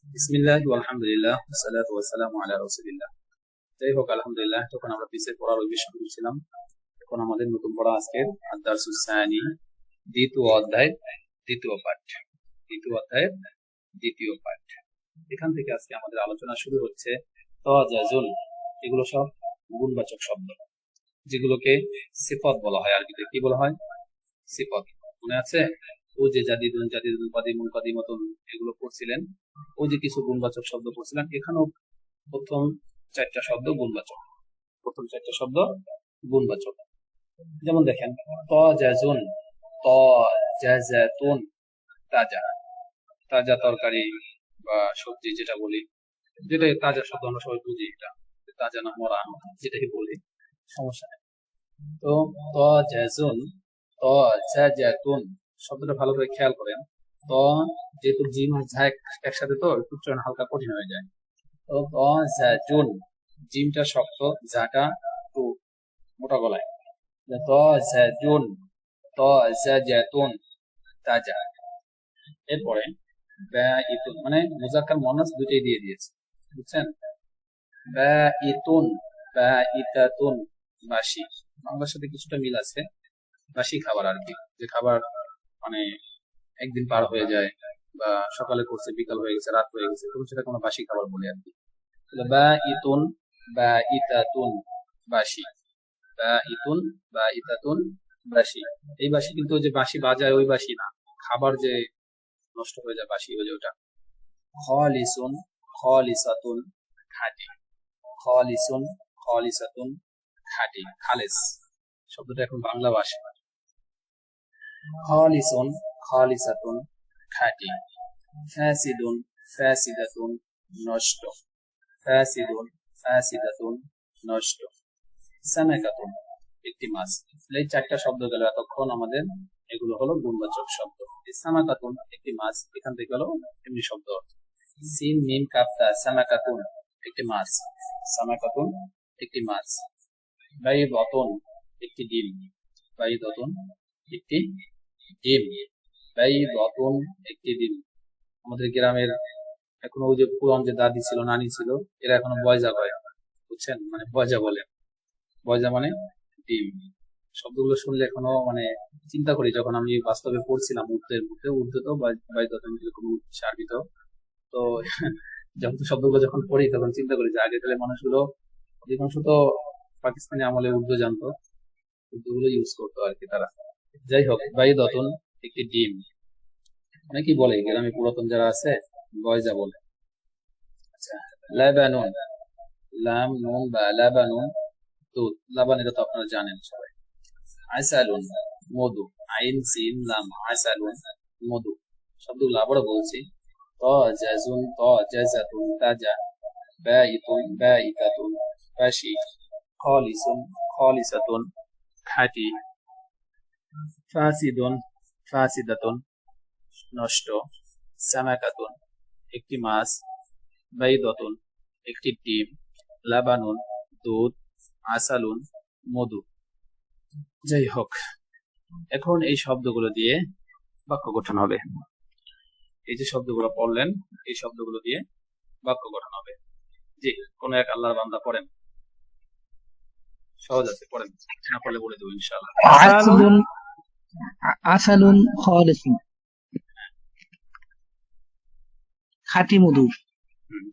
বিসমিল্লাহ আলহামদুলিল্লাহ ওয়াসসালাতু ওয়াসসালামু আলা রাসূলিল্লাহ। যাই হোক, আলহামদুলিল্লাহ, তখন আমরা পিসের পড়ার অভ্যাস করছিলাম। এখন আমাদের নতুন পড়া আজকের আদ-দারসুস সানি, দ্বিতীয় অধ্যায়, দ্বিতীয় পাঠ। দ্বিতীয় অধ্যায়ের দ্বিতীয় পাঠ। এখান থেকে আজকে আমাদের আলোচনা শুরু হচ্ছে। তাজাজুল, এগুলো সব গুণবাচক শব্দ, যেগুলোকে সিফাত বলা হয়। আরবিতে কি বলা হয়? সিফাত। মনে আছে? ও যে জাদিদুন, জাদিদুল কাদিমুল কাদিমাতুন, এগুলো পড়ছিলেন। ও যে কিছু গুণবাচক শব্দ পড়ছিলেন, এখানেও প্রথম চারটা শব্দ গুণবাচক। প্রথম চারটা শব্দ গুণবাচক। যেমন দেখেন, তাজাজুন, তাজাতুন, তাজা। তাজা তরকারি বা সবজি যেটা বলি, যেটা তাজা শব্দ আমরা সবাই বুঝি, এটা তাজা না মরা, যেটাই বলি সমস্যা নেই। তো তাজাজুন, তাজাতুন শব্দটা ভালো করে খেয়াল করেন। তো যেহেতু জিম আর ঝা একসাথে, তো উচ্চারণ হালকা কঠিন হয়ে যায়। তো তাজাজুন, জিমটা শক্ত, ঝাটা একটু মোটা গলায়। তাজাজুন, তাজাতুন, তাজা। এরপরে বাঈতুন, মানে মুযাক্কার মুয়ান্নাস দুইটাই দিয়ে দিয়েছে, বুঝছেন? বাঈতুন, বাঈতাতুন, বাসি। বাংলার সাথে কিছুটা মিল আছে। বাসি খাবার আর কি, যে খাবার মানে একদিন পার হয়ে যায়, বা সকালে করছে বিকাল হয়ে গেছে, রাত হয়ে গেছে, তখন সেটা কোনো বাসি খাবার বলে আর কি। বাঈতুন, বাঈতাতুন, বাসি। বাঈতুন, বাঈতাতুন, বাসি। এই বাসি কিন্তু ওই যে বাসি বাজায় ওই বাসি না, খাবার যে নষ্ট হয়ে যায় বাসি হয়ে যায় ওটা। খালিসুন, খালিসাতুন, খাঁটি। খালিসুন, খালিসাতুন, খাঁটি, খালেস শব্দটা এখন বাংলা ভাষা। খালিসুন, খালিসাতুন, খাঁটি। ফাসিদুন, ফাসিদাতুন, নষ্ট। ফাসিদুন, ফাসিদাতুন, নষ্ট। সামাকাতুন, একটি মাছ। এই চারটা শব্দ গেল এতক্ষণ আমাদের, এগুলো হলো গুণবাচক শব্দ। সামাকাতুন, একটি মাছ, এখান থেকে হলো এমনি শব্দ। সিন মিম কাফ তা, সামাকাতুন, একটি মাছ। সামাকাতুন, একটি মাছ। বাইদাতুন, একটি ডিম। বাইদাতুন, একটি ডিম। বাইদাতুন, একটি ডিম। আমাদের গ্রামের এখনো ওই যে পুরান যে দাদি ছিল, নানি ছিল, এরা এখনো বয়জা কয়, বুঝছেন? মানে বয়জা বলে। বয়জা মানে ডিম। শব্দগুলো শুনলে এখনো মানে চিন্তা করি, যখন আমি বাস্তবে পড়ছিলাম উর্দুর মধ্যে, উর্দু তো বাইদাতুন এরকম সার্বিত, তো যখন শব্দগুলো যখন পড়ি তখন চিন্তা করি যে আগেকার মানুষগুলো অধিকাংশ তো পাকিস্তানি আমলে উর্দু জানতো, উর্দু গুলো ইউজ করতো আর কি তারা। যাই হোক, বাইদাতুন, একটি ডিম। অনেকেই বলে, গ্রামে পুরাতন যারা আছে বয়জা বলে। আচ্ছা, লাবানুন, লাম নুন বা লাবানুন, দুধ। লাবান, এটা তো আপনারা জানেন সবাই। আসালুন, মধু। আইন সিন লাম, আসালুন, মধু। শব্দগুলো আবারও বলছি। তাজাজুন, তাজাতুন, তাজা। বাঈতুন, বাঈতাতুন, বাসি। খালিসুন, খালিসাতুন, খাঁটি। ফাসিদুন, ফাসিদাতুন, নষ্ট। সামাকাতুন, একটি মাছ। বাইদাতুন, একটি ডিম। লাবানুন, দুধ। আসালুন, মধু। যাই হোক, এখন এই শব্দগুলো দিয়ে বাক্য গঠন হবে। এই যে শব্দগুলো পড়লেন, এই শব্দগুলো দিয়ে বাক্য গঠন হবে। জি, কোন এক আল্লাহর বান্দা পড়েন। সহজ আছে, পড়েন। না পড়লে বলে দেবো ইনশাআল্লাহ। আসালুন, আসালুন খালিসুন, খাঁটি মধু।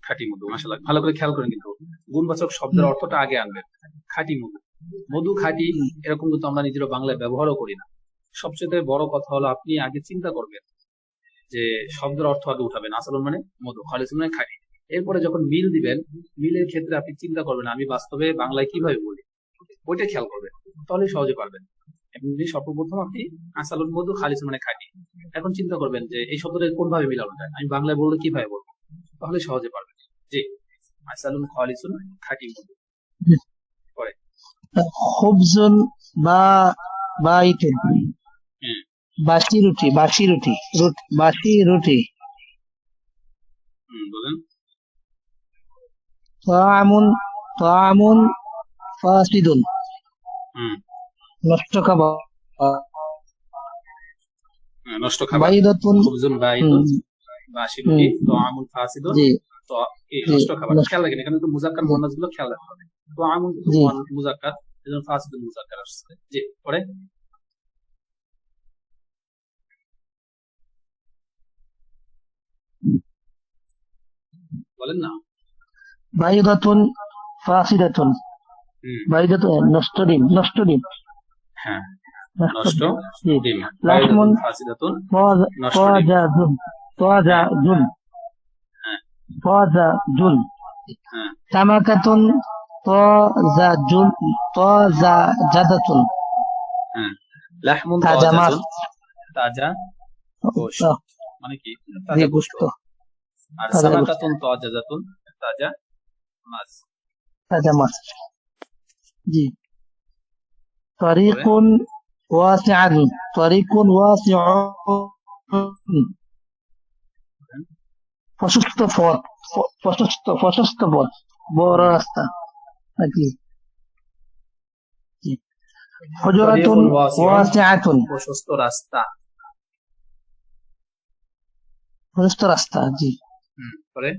খাঁটি মধু। মাশাআল্লাহ, ভালো করে খেয়াল করেন, কিন্তু গুণবাচক শব্দের অর্থটা আগে আনবেন। খাঁটি মধু, মধু খাঁটি, এরকম কিন্তু আমরা নিজেরা বাংলায় ব্যবহারও করি না। সবচেয়ে বড় কথা হলো আপনি আগে চিন্তা করবেন যে শব্দের অর্থ আগে উঠাবেন। আসলুন মানে মধু, খালিসুন মানে খাঁটি। এরপরে যখন মিল দিবেন, মিলের ক্ষেত্রে আপনি চিন্তা করবেন আমি বাস্তবে বাংলায় কিভাবে বলি, ওইটা খেয়াল করবেন, তাহলে সহজে পারবেন। এমনি সর্বপ্রথম আপনি আসালুন মধু, খালিসুন মানে খাঁটি। এখন চিন্তা করবেন যে এই শব্দটা কোনভাবে মিলানো যায়, আমি বাংলায় বললে কিভাবে বলবো, তাহলে সহজে পারবেন। জি, আসালুন খালিসুন, খাঁটি মধু। পরে খুবজুন বা বাইতুন, হ্যাঁ, বাসি রুটি, বাসি রুটি, বাসি রুটি। বলেন। তাআমুন, তাআমুন ফাসিদুন, নষ্ট খাবার। নষ্ট খাবার। বাইদাতুন, খুবজুন বাইতুন, বাসি রুটি, তাআমুন ফাসিদুন, জি তো এই জি নষ্ট খাবার। নষ্ট- খেয়াল রাখেন এখানে তো মুযাক্কার জি মুয়ান্নাস গুলো খেয়াল রাখতে হবে। তাআমুন জি মুযাক্কার, এজন্য ফাসিদুন মুযাক্কার আসছে। জি, পরে বলেন না। বাইদাতুন ফাসিদাতুন হুম, বাইদাতুন নষ্ট ডিম নষ্ট ডিম হ্যাঁ, নষ্ট নষ্ট ডিম জি ডিম। লাহমুন বাইদাতুন ফাসিদাতুন, নষ্ট ডিম। তাজাজুন হ্যাঁ, তাজাজুন হ্যাঁ, তাজাজুন হ্যাঁ, সামাকাতুন তাজাজুন তাজাজাদাতুন হ্যাঁ। লাহমুন তাজা মাছ তাজাতুন, তাজা গোশত, আহ, মানে কি? জি তাজা গোশত। গোস্ত আর তাজা গোস্ত সামাকাতুন তাজাতুন, তাজা মাছ। তাজা মাছ জি পরে তরিকুন ওয়াসিআতুন তরিকুন ওয়াসিউন প্রশস্ত পথ প্রশস্ত পথ বড় হুম, রাস্তা নাকি জি হুজরাতুন তরিকুন ওয়াসিউন, ওয়াসিআতুন প্রশস্ত রাস্তা। প্রশস্ত রাস্তা জি পরে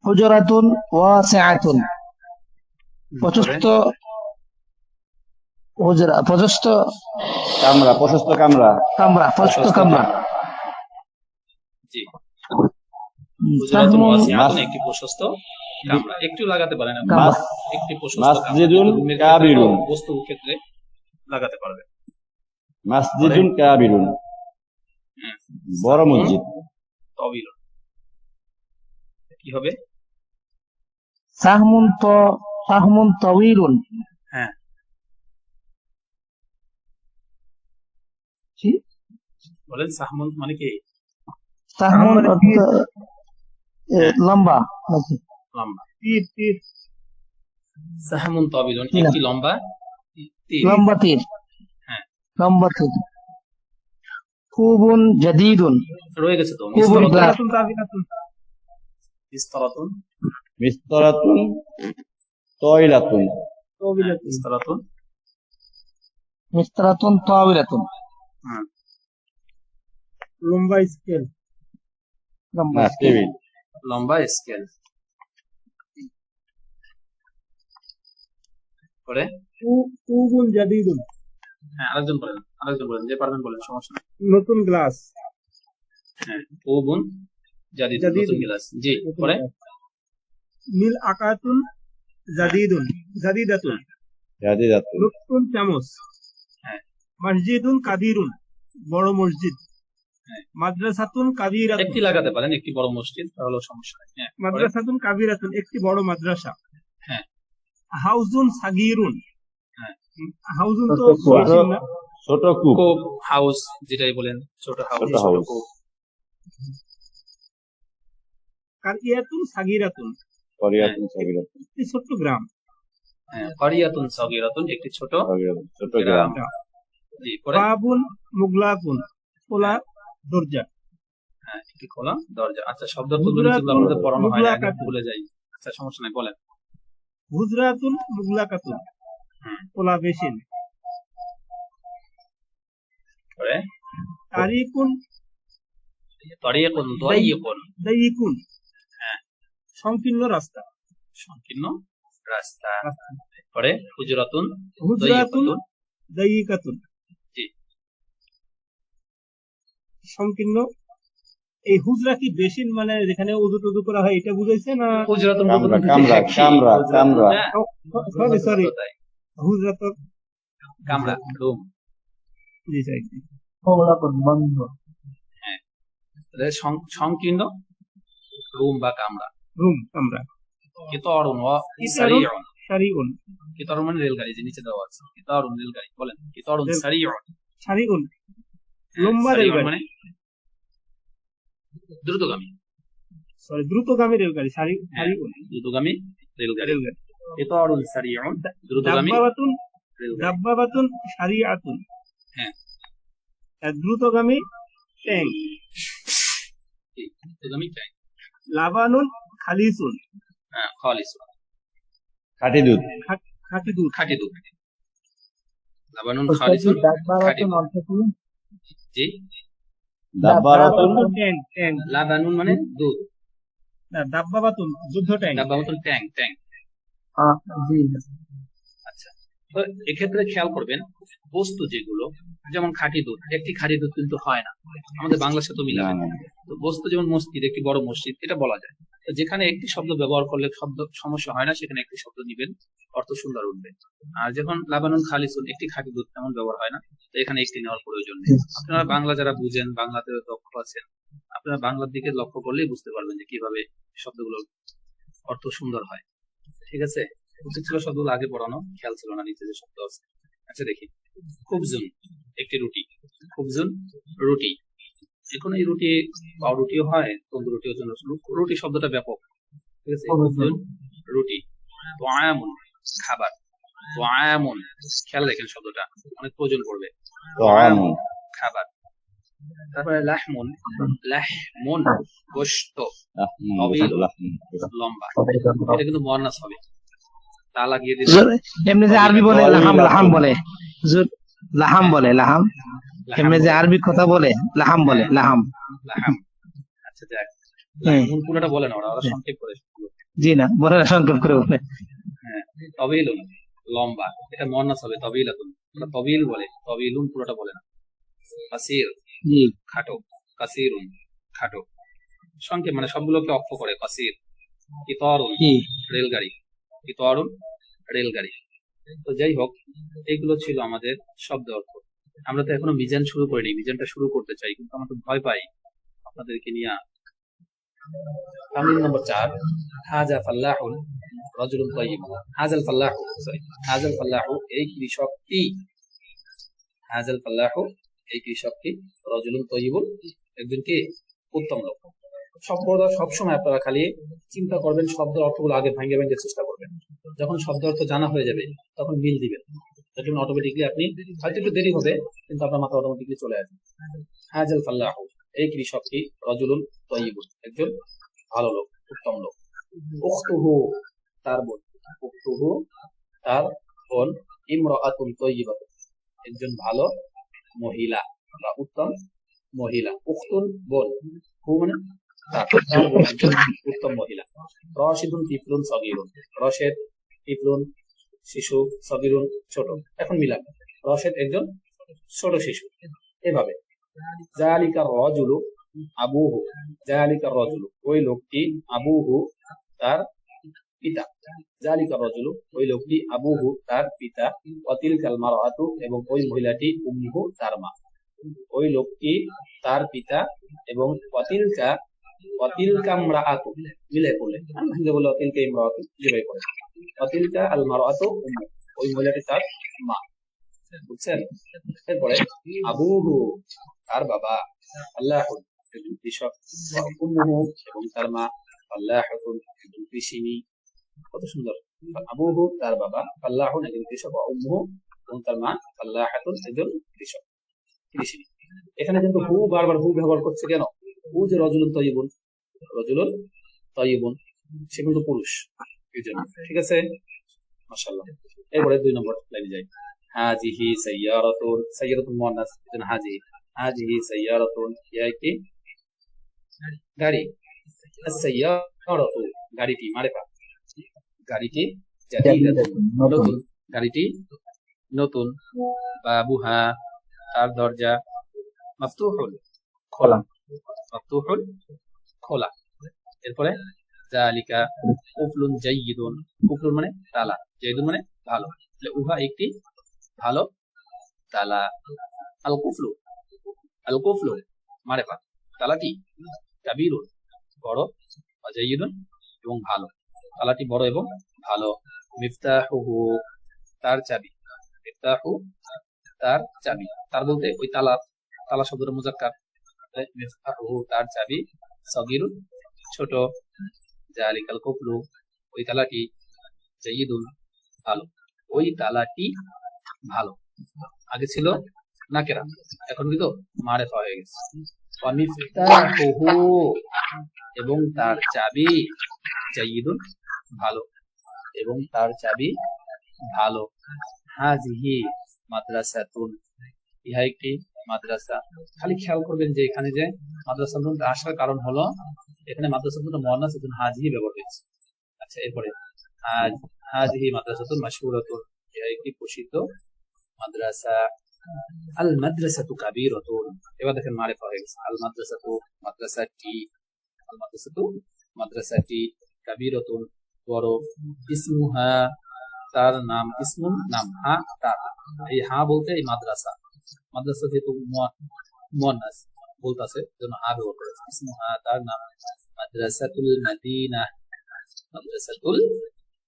হুজরাতুন ওয়াসিআতুন পরে প্রশস্ত হুজরা প্রশস্ত কামরা, প্রশস্ত কামরা। কামরা প্রশস্ত প্রশস্ত কামরা কামরা। জি, হুজরাতুন সাহমুন ওয়াসিআতুন, মাস একটি প্রশস্ত কামরা। একটু লাগাতে পারেন আপনি, কামরা মাস একটি প্রশস্ত কামরা। মাসজিদুন কিন্তু রুমের ক্ষেত্রে তো কাবিরুন, বস্তুর ক্ষেত্রে লাগাতে পারবে। পরে মাসজিদুন কাবিরুন, বড় সাহমুন মসজিদ। তবিলুন, কি হবে? সাহমুন তাওয়িলুন হ্যাঁ, জি বলেন সাহমুন মানে কি? সাহমুন হ্যাঁ, লম্বা নাকি লম্বা। তীর তীর সাহমুন তবিলুন, জি না একটি লম্বা তীর। লম্বা তীর হ্যাঁ, লম্বা তীর কুবুন জাদিদুন রয়ে গেছে তো। কুবুন মিসতারাতুন, গ্লাস মিসতারাতুন, মিস্তরাতুন তয়লাতুন, হ্যাঁ, মিসতারাতুন, মিস্তারাতুন তাওয়িলাতুন হ্যাঁ, লম্বা স্কেল লম্বা না স্কেল টেবিল। লম্বা স্কেল। পরে কুবুন জাদিদুন হ্যাঁ, আরেকজন বলেন, যে পারবেন বলেন, সমস্যা নেই। নতুন গ্লাস হ্যাঁ, ওবুন জাদিদুন, নতুন গিলাস। জি, পরে নীল আকাতুন জাদিদুন জাদিদাতুন জাদিদাতুন, নতুন চামচ হ্যাঁ, মসজিদুন কাদিরুন বড় মসজিদ হ্যাঁ, মাদ্রাসাতুন কাবিরাতুন একটি লাগাতে পারেন, একটি বড় মসজিদ, তাহলে সমস্যা নেই। হ্যাঁ, পরে মাদ্রাসাতুন কাবিরাতুন একটি বড় মাদ্রাসা হ্যাঁ, হাউজুন সাগিরুন হ্যাঁ, হাউজুন তো ছোট বেশি না ছোট কূপ, কোপ হাউস, যেটাই বলেন, ছোট হাউস, ছোট ছোট হাউস। কোপ। কারিয়াতুন সাগিরাতুন হ্যাঁ, করিয়াতুন সাগিরাতুন, একটি ছোট্ট গ্রাম হ্যাঁ, করিয়াতুন সগীরাতুন, একটি ছোট সাগিরাতুন, ছোট গ্রাম। গ্রাম। জি, পরে বাবুন মুগলাকুন খোলা দরজা হ্যাঁ, একটি খোলা দরজা। আচ্ছা, শব্দ যেগুলো আপনাদের পড়ানো হয় না, একদম ভুলে যাই। আচ্ছা, সমস্যা নাই, বলেন। হুজরাতুন মুগলাকাতুন হুম, খোলা বেসিন পরে তারিকুন তরিকুন দাইয়িকুন, দাইকুন হ্যাঁ, সংকীর্ণ রাস্তা সংকীর্ণ রাস্তা। পরে হুজরাতুন হুজরাতুন দাইয়িকাতুন, দাইকাতুন জি, সংকীর্ণ এই হুজরা কি বেসিন মানে যেখানে উজু টুজু করা হয় এটা বুঝাইছে না হুজরাতুন কামরা, বলতে কামরা, একই, কামরা, হুজরাতুন কামরা। না, সরি সরি তাই, হুজরা তো কামরা, রুম। জি স্যার মুগলাকুন বন্ধ হ্যাঁ, তাহলে সংকীর্ণ রুম বা কামরা। রুম আমরা কিতারুন ওয়া কিতারুন সারিউন, সারিউন কিতারুন মানে রেলগাড়ি, যে নিচে দেওয়া আছে, কিতারুন রেলগাড়ি। বলেন কিতারুন রেল- সারিউন, সারিউন হ্যাঁ, লম্বা সারিউন রেলগাড়ি মানে দ্রুতগামী, সরি দ্রুতগামী রেলগাড়ি হ্যাঁ, সারিউন দ্রুতগামী রেলগাড়ি। রেলগাড়ি কিতারুন সারিউন, দ্রুতগামী দাব্বাবাতুন রেলগাড়ি। দাব্বাবাতুন সারিয়াতুন হ্যাঁ, আর দ্রুতগামী ট্যাঙ্ক জি, দ্রুতগামী ট্রেন। লাবানুন খালিসুন হ্যাঁ, খালিসুন, খাঁটি দুধ, খাঁটি দুধ খাঁটি দুধ। লাবানুন খালিসুন, খাঁটি দুধ। জি, দাব্বারাতুন ট্যাঙ্ক ট্যাঙ্ক লাবানুন মানে দুধ, না দাব্বাবাতুন যুদ্ধ ট্যাঙ্ক দাব্বাতুন ট্যাং ট্যাং। জি আচ্ছা, তো এক্ষেত্রে খেয়াল করবেন বস্তু যেগুলো, যেমন খাঁটি দুধ, একটি খাঁটি দুধ কিন্তু হয় না, আমাদের বাংলা সাথে তো মিলাবে না। তো বস্তু যেমন মসজিদ, একটি বড় মসজিদ, এটা বলা যায়। তো যেখানে একটি শব্দ ব্যবহার করলে শব্দ সমস্যা হয় না, সেখানে একটি শব্দ নিবেন, অর্থ সুন্দর উঠবে। আর যখন লাবানুন খালিসুন, একটি খাঁটি দুধ, তেমন ব্যবহার হয় না, তো এখানে একটি নেওয়ার প্রয়োজন নেই। আপনারা বাংলা যারা বুঝেন, বাংলাতে দক্ষ আছেন, আপনারা বাংলার দিকে লক্ষ্য করলেই বুঝতে পারবেন যে কিভাবে শব্দগুলোর অর্থ সুন্দর হয়। ঠিক আছে, উচিত ছিল শব্দগুলো আগে পড়ানো, খেয়াল ছিল না নিচে যে শব্দ আছে। আচ্ছা দেখি, খুবজুন একটি রুটি, খুবজুন রুটি। এখন এই রুটি পাউরুটিও হয়, তন্দুর রুটিও জন্য রুটি শব্দটা ব্যাপক। ঠিক আছে, খুবজুন রুটি। তোয়ামুন খাবার, তোয়ামুন খেয়াল রাখেন শব্দটা অনেক প্রয়োজন পড়বে। তোয়ামুন খাবার। তারপরে লাহমুন, লাহমুন গোশত, তবিল লম্বা, এটা কিন্তু মুয়ান্নাস হবে, তা লাগিয়ে দিলে এমনি যে আরবি বলে লাহাম লাহাম বলে হুজুর, লাহাম বলে লাহাম, এমনি যে আরবি কথা বলে লাহাম বলে লাহাম। লাহাম। আচ্ছা দেখ, হ্যাঁ লাহমুন পুরোটা বলে না, ওরা সংক্ষেপ করে। জি না বলে না, সংক্ষেপ করে বলে। হ্যাঁ, তবিলুন লম্বা, এটা মুয়ান্নাস হবে, তবিলাতুন, ওরা তবিল বলে, তবিলুন পুরোটা বলে না। কাসির জি খাটো, কাসিরুন খাটো, সংক্ষেপ মানে সবগুলোকে অক্ষ করে। কাসির। কিতারুন জি রেলগাড়ি, কিতারুন রেলগাড়ি। তো যাই হোক, এইগুলো ছিল আমাদের শব্দ অর্থ। আমরা তো এখনো মিজান শুরু করিনি, মিজানটা শুরু করতে চাই, কিন্তু আমরা তো ভয় পাই আপনাদেরকে নিয়ে। তামরিন নম্বর 4, হাজা ফাল্লাহুন রাজুলুন তাইয়্যিব। হাজাল ফাল্লাহু, সরি, হাজাল ফাল্লাহু এই কৃষকটি, হাজাল ফাল্লাহু এই কৃষকটি, রাজুলুন তাইয়্যিবুন একজন কি উত্তম লোক। সবসময় আপনারা খালি চিন্তা করবেন, শব্দ অর্থগুলো আগে ভাঙে ভাঙে চেষ্টা করবেন। যখন শব্দ অর্থ জানা হয়ে যাবে তখন মিল দিবেন, তার জন্য অটোমেটিকলি আপনি, হয়তো একটু দেরি হবে কিন্তু আপনার মাথা অটোমেটিকলি চলে আসবে। হাজাল ফাল্লাহু এই কৃষকটি, রাজুলুন তাইয়্যিবুন একজন ভালো লোক, উত্তম লোক। উখতুহু তার বোন, উখতুহু তার বোন, ইমরাআতুন তাইয়্যিবাতুন একজন ভালো মহিলা বা উত্তম মহিলা। উখতুন বোন, হু মানে তার বোন একজন উত্তম মহিলা। রাশিদুন তিফলুন সগীরুন, রশেদ তিফলুন শিশু, সগীরুন ছোট। এখন মিলাম, রশেদ একজন ছোট শিশু। এভাবে যালিকা রাজুলু আবুহু, যালিকা রাজুলু ওই লোকটি, আবুহু তার পিতা, যালিকা রাজুলু ওই লোকটি, আবুহু তার পিতা, ওয়াতিলকাল মারআতু এবং ওই মহিলাটি, উম্মুহু তার মা। ওই লোকটি তার পিতা এবং ওয়াতিলকা, ওয়াতিলকা ইমরাআতু মিলে পড়লে, ভাঙে বলে ওয়াতিলকা ইমরাআতু যেভাবে পড়ে, ওয়াতিলকা আল মারআতু উম্মু ওই মহিলাটি তার মা। বুঝছেন? এরপরে আবুহু তার বাবা, আল্লাহুন একজন কৃষক, উম্মুহু এবং তার মা, আল্লাহুন একজন কৃষিনী। কত সুন্দর! আবুহু তার বাবা, আল্লাহুন একজন কৃষক, উম্মুহু এবং তার মা, আল্লাহুন একজন কৃষক, কৃষিনী। এখানে কিন্তু হু বারবার হু ব্যবহার করছে কেন? হু যে রজুলুন তাইয়্যিবুন, রজুলুন তাইয়্যিবুন সে কিন্তু পুরুষ, এই জন্য। ঠিক আছে, মাশাআল্লাহ। এরপরে 2 নম্বর লাইনে যাই। হাজিহি সাইয়ারাতুন, সাইয়ারাতুন মুয়ান্নাস, এজন্য হাজিহি, হাজিহি সাইয়ারাতুন ইয়া কি গাড়ি, আস-সাইয়ারাতু গাড়িটি, মারিফা গাড়িটি, জাদিদাতুন নতুন, গাড়িটি নতুন, বাবুহা তার দরজা, মাফতুহুন খোলা, মাফতুহুন খোলা। এরপরে যালিকা কুফলুন জাইয়িদুন, কুফলুন মানে তালা, জাইয়িদুন মানে ভালো, তাহলে উহা একটি ভালো তালা। আল কুফলু, আল কুফলু মারিফা তালাটি, কাবীরুন বড়, জাইয়িদুন এবং ভালো, তালাটি বড় এবং ভালো। মিফতাহুহু তার চাবি, মিফতাহু তার চাবি, তার বলতে ওই তালা, তালা শব্দটা মুজাক্কার, মিফতাহুহু তার চাবি, সগীরুন ছোট, যালিকাল কুফলু ওই তালাটি, জাইয়িদুন ভালো, ওই তালাটি ভালো। আগে ছিল নাকেরা, এখন কিন্তু মারিফা হয়ে গেছে। ওয়া মিফতাহুহু এবং তার চাবি, জাইয়িদুন ভালো এবং তার চাবি ভালো। হাজিহি মাদ্রাসাতুন ইহা একটি মাদ্রাসা। খালি খেয়াল করবেন যে এখানে যে মাদ্রাসা শব্দটা আসার কারণ হলো এখানে মাদ্রাসা শব্দটা মুয়ান্নাস, এজন্য হাজিহি ব্যবহার হয়েছে। আচ্ছা, এরপরে হাজিহি মাদ্রাসাতুন মাশহুরাতুন, একটি প্রসিদ্ধ মাদ্রাসা। আল মাদ্রাসাতু কাবীরাতুন, এবার দেখেন মারিফা হয়ে গেছে। আল মাদ্রাসাতু মাদ্রাসাটি, আল মাদ্রাসাতু মাদ্রাসাটি, কাবীরাতুন বড়, ইসমুহা তার নাম, ইসমুন নাম, হা তার। এই হা বলতে এই মাদ্রাসা, মাদ্রাসা যেহেতু মুয়ান্নাস বলতাছে জন্য হা ব্যবহার করেছে। ইসমুহা তার নাম, মাদ্রাসাতুল মাদিনা, মাদ্রাসাতুল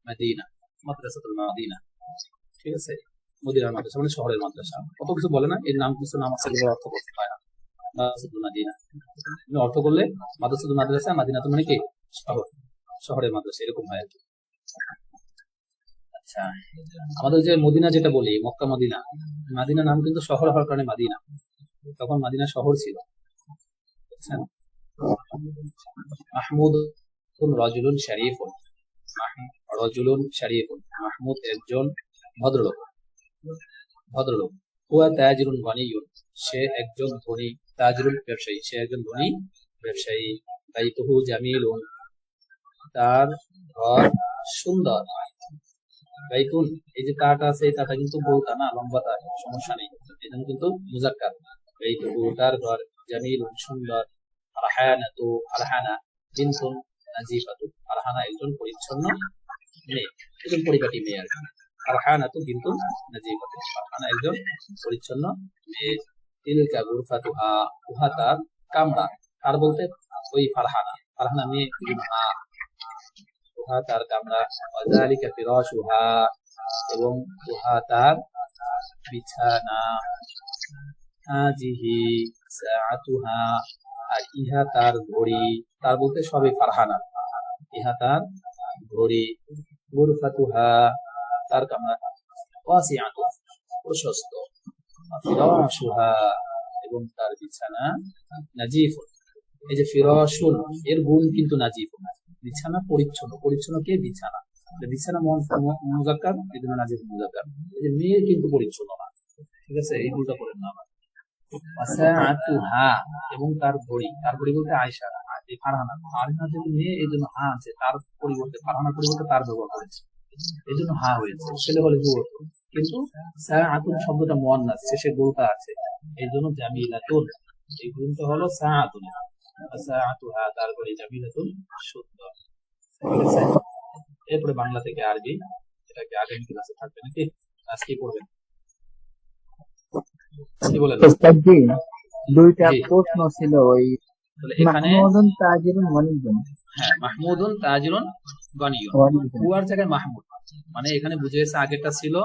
মাদিনা, মাদ্রাসাতুল মাদিনা। ঠিক আছে, মদিনার মাদ্রাসা মানে শহরের মাদ্রাসা। কত কিছু বলে না, এর নাম কিছু নাম আছে যেগুলো অর্থ করতে হয় না। মাদ্রাসাতুল মাদিনা অর্থ করলে মাদ্রাসাতুল মাদ্রাসা, মাদিনাতুল মানে কি শহর, শহরের মাদ্রাসা, এরকম হয় আর কি। আচ্ছা, আমাদের যে মদিনা যেটা বলি, মক্কা মদিনা, মাদিনা নাম কিন্তু শহর হওয়ার কারণে মাদিনা, তখন মাদিনা শহর ছিল। বুঝছেন? মাহমুদ রাজুলুন শরীফুন, রাজুলুন শরীফুন, মাহমুদ একজন ভদ্রলোক, ভদ্রলোক। হুয়া তাজিরুন গনিয়ুন, সে একজন ধনী, তাজিরুন ব্যবসায়ী, সে একজন ধনী ব্যবসায়ী। বাইতুহু জামিলুন, তার ঘর সুন্দর। বাইতুন, এই যে তাটা আছে, তাটা কিন্তু বলতা না, লম্বা তা, সমস্যা নেই, এজন্য কিন্তু মুজাক্কার। বাইতুহু তার ঘর, জামিলুন সুন্দর। আরহানাতু, আরহানা বিনতুন নাজিফাতু, আরহানা একজন পরিচ্ছন্ন মেয়ে, একজন পরিপাটি মেয়ে আর কি। আরহানাতু বিনতুন নাজিফাতু, আরহানা একজন পরিচ্ছন্ন মেয়ে। তিলকা গুরফাতুহা, উহা তার কামরা, তার বলতে ওই ফারহানা, ফারহানা মেয়ে, উহা তার কামরা। ওয়াযালিকা ফিরাশুহা, এবং উহা তার বিছানা। হাজিহি সাআতুহা, আর ইহা তার ঘড়ি, তার বলতে সবই ফারহানা, ইহা তার ঘড়ি। গুরফাতুহা তার কামরা, ওয়াসিআতু প্রশস্ত। ফিরাশুহা এবং তার বিছানা। নাজিফুন, এই যে ফিরাশুন এর গুণ কিন্তু নাজিফুন, বিছানা পরিচ্ছন্ন, পরিচ্ছন্ন কে বিছানা, বিছানা মুজাক্কার, এই জন্য নাজিফ মুজাক্কার। এই যে মেয়ে কিন্তু পরিচ্ছন্ন না, ঠিক আছে, এই দুটো করেন না। ওয়াসাআতুহা এবং তার ঘড়ি, তার ঘড়ি বলতে আয়েশা, এই ফারহানা, ফারহানা যেহেতু মেয়ে এই জন্য হা আছে, তার পরিবর্তে ফারহানার পরিবর্তে তার ব্যবহার করেছে, এই জন্য হা হয়েছে। ছেলে হলে গু হতো, কিন্তু সাআতুন শব্দটা মুয়ান্নাস, শেষে গুটা আছে, এই জন্য জামিলাতুন, এই গুণটা হলো সাআতুন। সাআতুহা তার ঘড়ি, জামিলাতুন সুন্দর। ঠিক আছে, এরপরে বাংলা থেকে আরবি, এটাকে আগামী ক্লাসে থাকবে নাকি, আজকে পড়বেন কি বলেন? দুইটা জি। প্রশ্ন ছিল ওই তাহলে এখানে মাহমুদুন তাজিরুন ওয়ানিজুন, হ্যাঁ, মাহমুদুন তাজিরুন গনিয়ুন, হুয়ার জায়গায় মাহমুদ, মানে এখানে বুঝে গেছে আগেরটা ছিল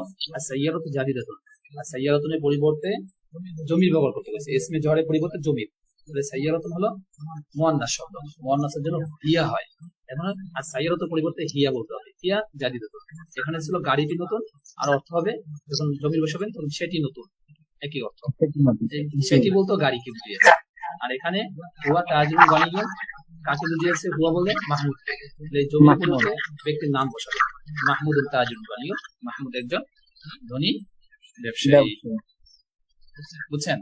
সাইয়ারাতু জাদিদাতুন, আর সাইয়ারাতুনের পরিবর্তে জমির ব্যবহার করতে গেছে, ইসমে জহরের পরিবর্তে জমির। তাহলে সাইয়ারাতুন হলো মুয়ান্নাস শব্দ, মুয়ান্নাসের জন্য হিয়া হয়, এখন আর সাইয়ারাতুর পরিবর্তে হিয়া বলতে হবে, হিয়া জাদিদাতুন। এখানে ছিল গাড়িটি নতুন, আর অর্থ হবে যখন জমির বসাবেন তখন সেটি নতুন, একই অর্থ, সেটি বলতো গাড়িকে বুঝিয়েছে। আর এখানে হুয়া তাজিরুন গনিয়ুন কাকে বুঝিয়েছে, হুয়া বলে মাহমুদ, এই জমির পরিবর্তে ব্যক্তির নাম বসাবে, মাহমুদুন তাজিরুন গনিয়ুন, মাহমুদ একজন ধনী ব্যবসায়ী। বুঝছেন?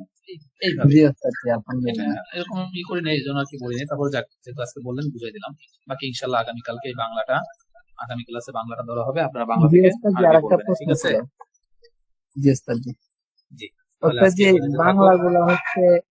এইভাবে জি ওস্তাদ, জি আলহামদুলিল্লাহ। এরকম কি করে নেই, এই জন্য আর কি বলি নাই। তারপরে যাক, যেহেতু আজকে বললেন বুঝাই দিলাম, বাকি ইনশাল্লাহ আগামীকালকে এই বাংলাটা, আগামী ক্লাসে বাংলাটা ধরা হবে, আপনারা বাংলা জি থেকে ওস্তাদ, জি আরবি আরেকটা পড়বেন, প্রশ্ন ঠিক আছে? ছিল। জি ওস্তাদ, জি জি, তাহলে ওস্তাদ, আজকে যে এই পর্যন্ত থাকবো। বাংলাগুলো হচ্ছে